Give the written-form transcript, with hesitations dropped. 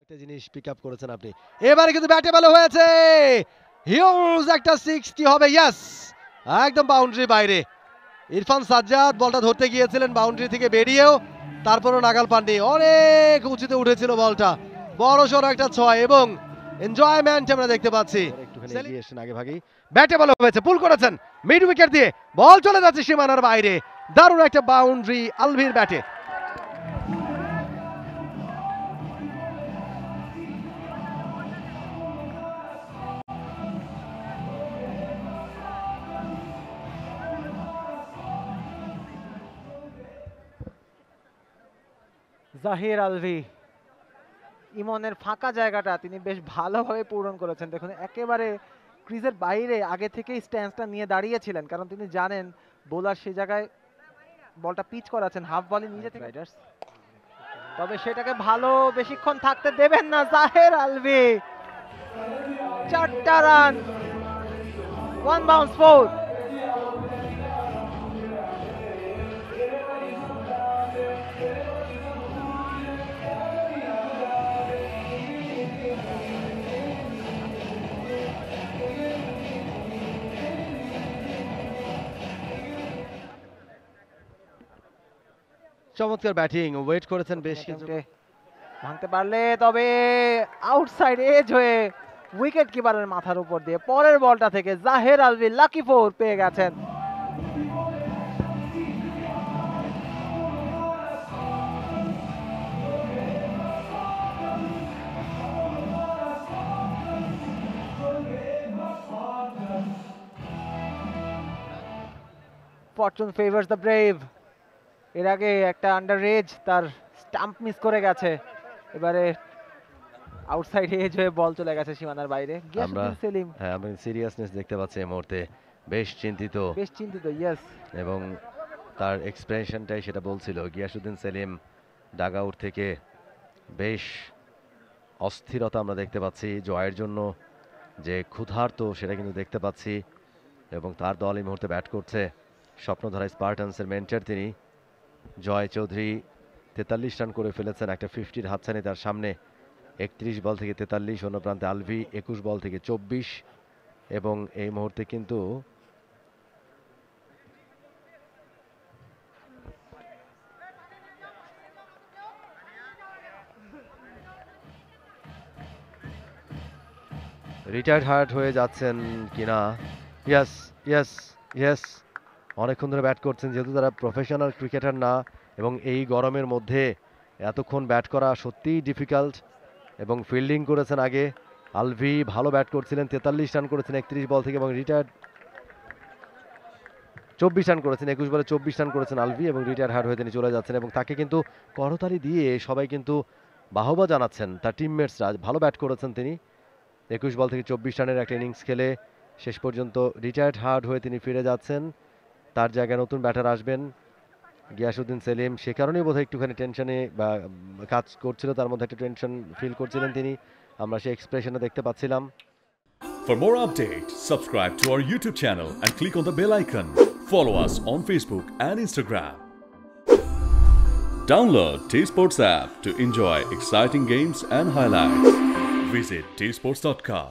একটা জিনিস pick up করেছেন আপনি। এবারে কিন্তু ব্যাটে ভালো হয়েছে, হিউজ একটা 60 হবে। ইয়েস, একদম বাউন্ডারি বাইরে। ইরফান সাজ্জাদ বলটা ধরতে গিয়েছিলেন বাউন্ডারি থেকে বেরিয়েও, তারপরও নাগাল পাননি। অনেক উঁচুতে উঠেছিল বলটা, বড় সড়ো একটা 6 এবং এনজয়মেন্ট আমরা দেখতে পাচ্ছি। একটুখানি এগিয়ে এসেছেন আগে ভাগেই, ব্যাটে ভালো হয়েছে, পুল করেছেন মিড উইকেট দিয়ে, বল চলে যাচ্ছে সীমানার বাইরে। দারুণ একটা বাউন্ডারি আলভির ব্যাটে। জাহির আলভি ইমনের ফাঁকা জায়গাটা তিনি বেশ ভালোভাবে পূরণ করেছেন। দেখুন একেবারে ক্রিজের বাইরে আগে থেকেই স্ট্যান্সটা নিয়ে দাঁড়িয়েছিলেন, কারণ তিনি জানেন বোলার সেই জায়গায় বলটা পিচ করাচ্ছেন হাফ বলে নিজে থেকে। তবে সেটাকে ভালো বেশিক্ষণ থাকতে দেবেন না জাহির আলভি। 4টা রান, 1 বাউন্স 4। চমৎকার ব্যাটিং, ওয়েট করেছেন বেশ কিছু, ভাঙতে পারলে তবে আউটসাইড এজ হয়ে উইকেট কিপারের মাথার উপর দিয়ে পরের বলটা থেকে জাহির আলভি লাকি 4 পেয়ে গেছেন। Fortune favours the brave. এর আগে একটা আন্ডার এজ তার স্টাম্প মিস করে গেছে, এবারে আউটসাইড এজ হয়ে বল চলে গেছে সীমানার বাইরে। গিয়াসউদ্দিন সেলিম, হ্যাঁ আমি সিরিয়াসনেস দেখতে পাচ্ছি এই মুহূর্তে, বেশ চিন্তিত, ইয়েস, এবং তার এক্সপ্রেশনটাই সেটা বলছিল। গিয়াসউদ্দিন সেলিম ডাগ আউট থেকে বেশ অস্থিরতা আমরা দেখতে পাচ্ছি, জয়ের জন্য যে ক্ষুধার্ত সেটা কিন্তু দেখতে পাচ্ছি, এবং তার দল এই মুহূর্তে ব্যাট করছে। স্বপ্নধারা স্পার্টানসের মেন্টর তিনি, জয় চৌধুরী 43 রান করে ফেলেছেন, একটা 50-র হাতছানি তার সামনে। 31 বল থেকে 43, অন্য প্রান্তে আলভি 21 বল থেকে 24, এবং এই মুহূর্তে কিন্তু রিটায়ার্ড হার্ট হয়ে যাচ্ছেন কিনা। ইয়েস ইয়েস ইয়েস, অনেকক্ষণ ধরে ব্যাট করছেন, যেহেতু তারা প্রফেশনাল ক্রিকেটার না, এবং এই গরমের মধ্যে এতক্ষণ ব্যাট করা সত্যিই ডিফিকাল্ট, এবং ফিল্ডিং করেছেন আগে। আলভি ভালো ব্যাট করছিলেন, 43 রান করেছেন 31 বল থেকে, এবং রিটায়ার্ড 24 রান করেছেন, 21 বলে 24 রান করেছেন আলভি, এবং রিটায়ার হার্ড হয়ে তিনি চলে যাচ্ছেন, এবং তাকে কিন্তু করতালি দিয়ে সবাই কিন্তু বাহবা জানাচ্ছেন। তার টিমমেটসরা ভালো ব্যাট করেছেন তিনি, 21 বল থেকে 24 রানের একটা ইনিংস খেলে শেষ পর্যন্ত রিটায়ার্ড হার্ড হয়ে তিনি ফিরে যাচ্ছেন। তার জায়গায় নতুন ব্যাটার আসবেন গিয়াসউদ্দিন সেলিম, সে কারণেই বোধহয় একটুখানি টেনশনে বা কাজ করছিল, তার মধ্যে একটা টেনশন ফিল করছিলেন তিনি, আমরা সেই এক্সপ্রেশনে দেখতে পাচ্ছিলাম। For more updates, subscribe to our YouTube channel and click on the bell icon. Follow us on Facebook and Instagram. Download T-Sports app to enjoy exciting games and highlights. Visit tsports.com.